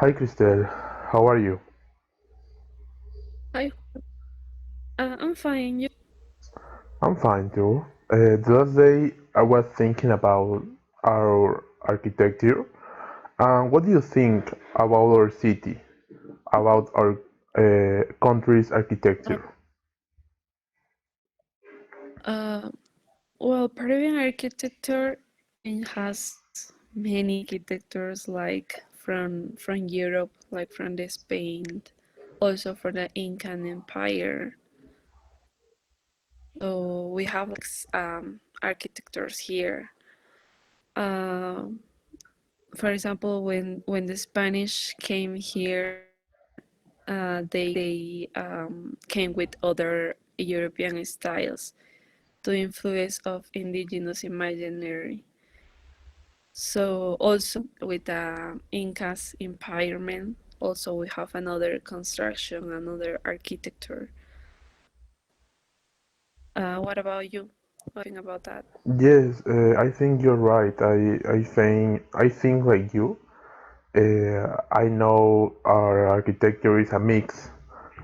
Hi, Christelle. How are you? Hi, I'm fine. You? I'm fine too. The last day I was thinking about our architecture. What do you think about our city, about our country's Uh, architecture? uh, well, Peruvian architecture it has many architectures like from Europe, like from the Spain, also for the Incan Empire. So we have like architectures here. Uh, for example, when the Spanish came here, they came with other European styles to influence of indigenous imaginary. So also with the Incas empowerment, also we have another construction, another architecture. What about you? What do you think about that? Yes, I think you're right. I think like you. I know our architecture is a mix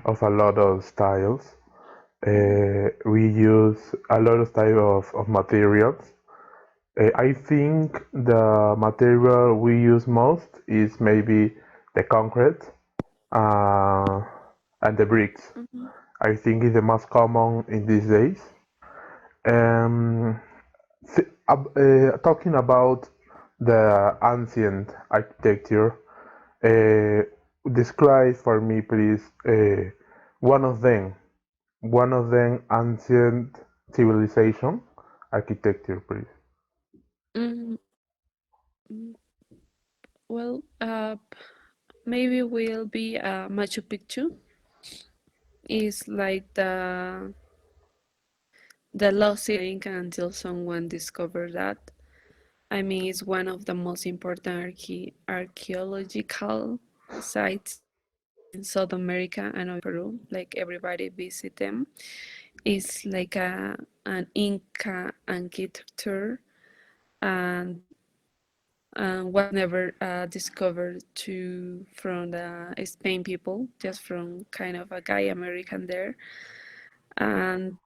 of a lot of styles. Mhm. We use a lot of type of materials. I think the material we use most is maybe the concrete uh, and the bricks. Mhm. I think is the most common in these days. Um, Talking about the ancient architecture, uh, describe for me, please, one of them, one of them ancient civilization architecture, please. Mhm. Well, maybe will be Machu Picchu. Is like the lost Inca until someone discovered that. I mean, it's one of the most important archaeological sites in South America and Peru. Like everybody visit them. It's like an Inca architecture and was never discovered to from the Spain people, just from kind of a guy American there. And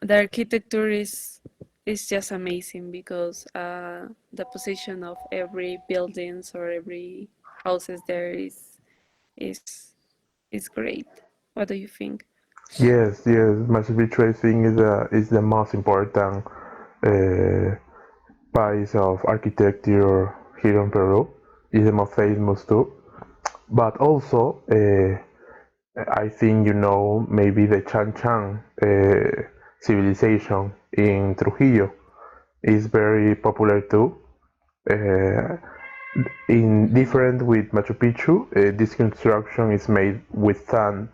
the architecture is just amazing because the position of every buildings or every houses there is is great. What do you think? Yes, yes, Machu Picchu I think is the most important uh, piece of architecture here in Peru. Is the most famous too. But also, I think you know maybe the Chan Chan civilization in Trujillo is very popular too. Uh, in Mhm. different with Machu Picchu, this construction is made with sand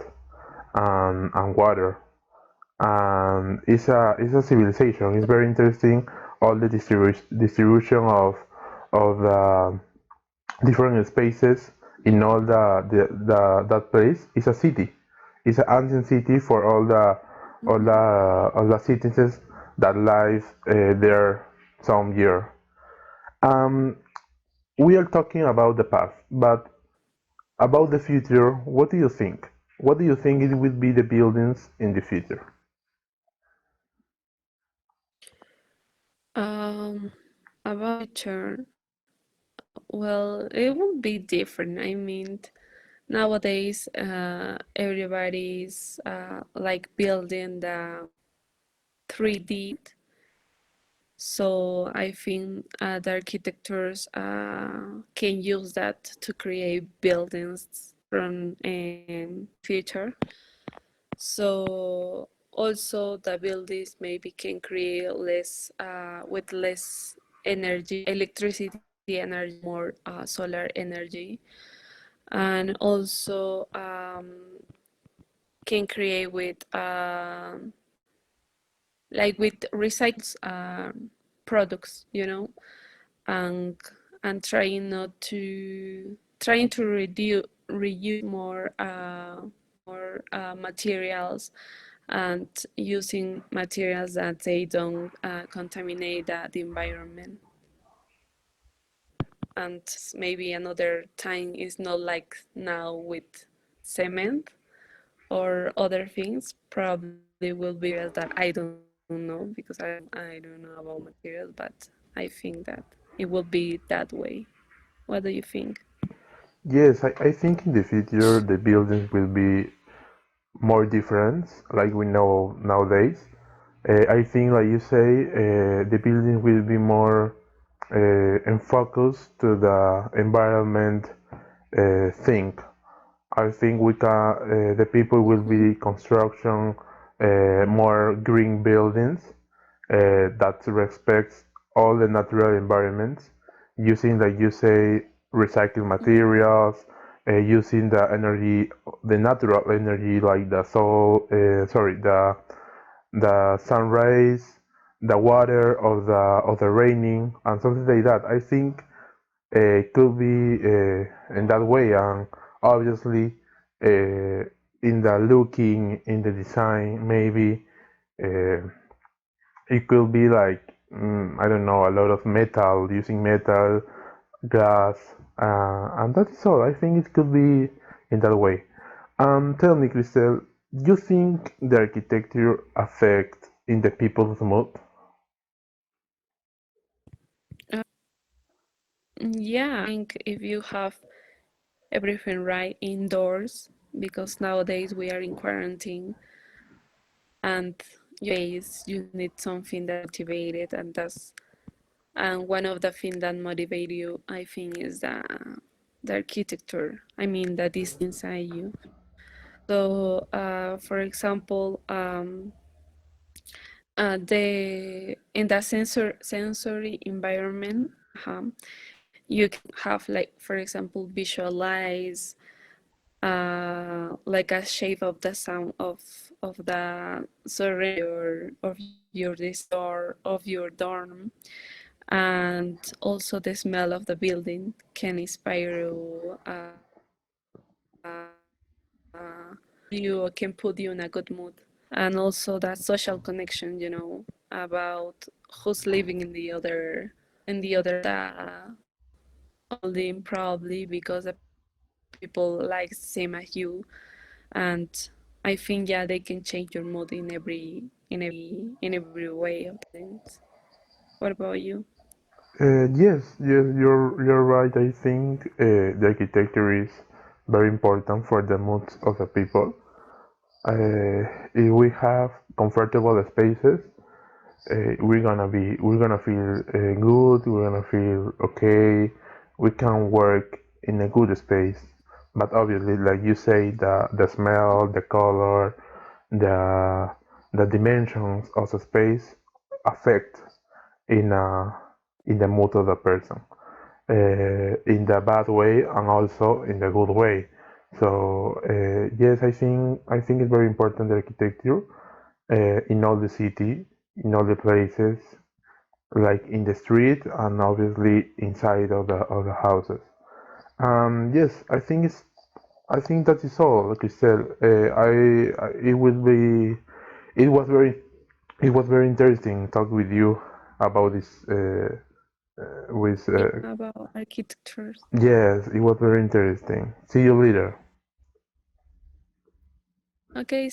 and water, and it's a civilization. It's very interesting. All the distribution of the different spaces in all the that place is a city. It's an ancient city for Mhm. all the citizens that live there some year. Um, we are talking about the past, but about the future, what do you think? What do you think it will be the buildings in the future? Um, about future, well, it will be different. I mean, nowadays, everybody's like building the 3D. So I think the architectures can use that to create buildings from future. So also the buildings maybe can create less with less energy, electricity energy, more solar energy, and also can create with like with recycled products, and and trying to reuse more materials and using materials that they don't contaminate the environment. and maybe another time is not like now with cement or other things. Probably will be materials that I don't know because I don't know about materials, but I think that it will be that way. What do you think? Yes, I think in the future the buildings will be more different, like we know nowadays. I think, like you say, the building will be more in focus to the environment thing. I think the people will be construction more green buildings that respects all the natural environments, using, like you say, recycled materials, using the energy, the natural energy, like the sun rays, the water of the raining, and something like that. I think could be in that way, and obviously in the looking, in the design, maybe uh, it could be like I don't know, a lot of metal, using metal, glass, and that is all. I think it could be in that way. Tell me, Christelle, do you think the architecture affect in the people's mood? Yeah, I think if you have everything right indoors, because nowadays we are in quarantine and space, you need something that motivated, and one of the things that motivate you, I think, is the architecture. I mean, the design inside you. So, for example, the in the sensory environment, you can have, like, for example, visualize like a shape of the sound of the surrounding of your door, of your dorm, and also the smell of the building can inspire you, can put you in a good mood. And also that social connection, about who's living in the other building, probably because the people like same as you. And I think, yeah, they can change your mood in every way of things. What about you? Yes, you're right. I think the architecture is very important for the moods of the people. If we have comfortable spaces, we're gonna feel good. We're gonna feel okay. We can work in a good space. But obviously, like you say, the smell, the color, the the dimensions of the space affect in in the mood of the person, in the bad way and also in the good way. So yes, I think it's very important, the architecture in all the city, in all the places, like in the street and obviously inside of the houses. Yes, I think that is all, Christelle. It will be it was very it was very interesting talk with you about this with About architectures. yes, it was very interesting. See you later. Okay,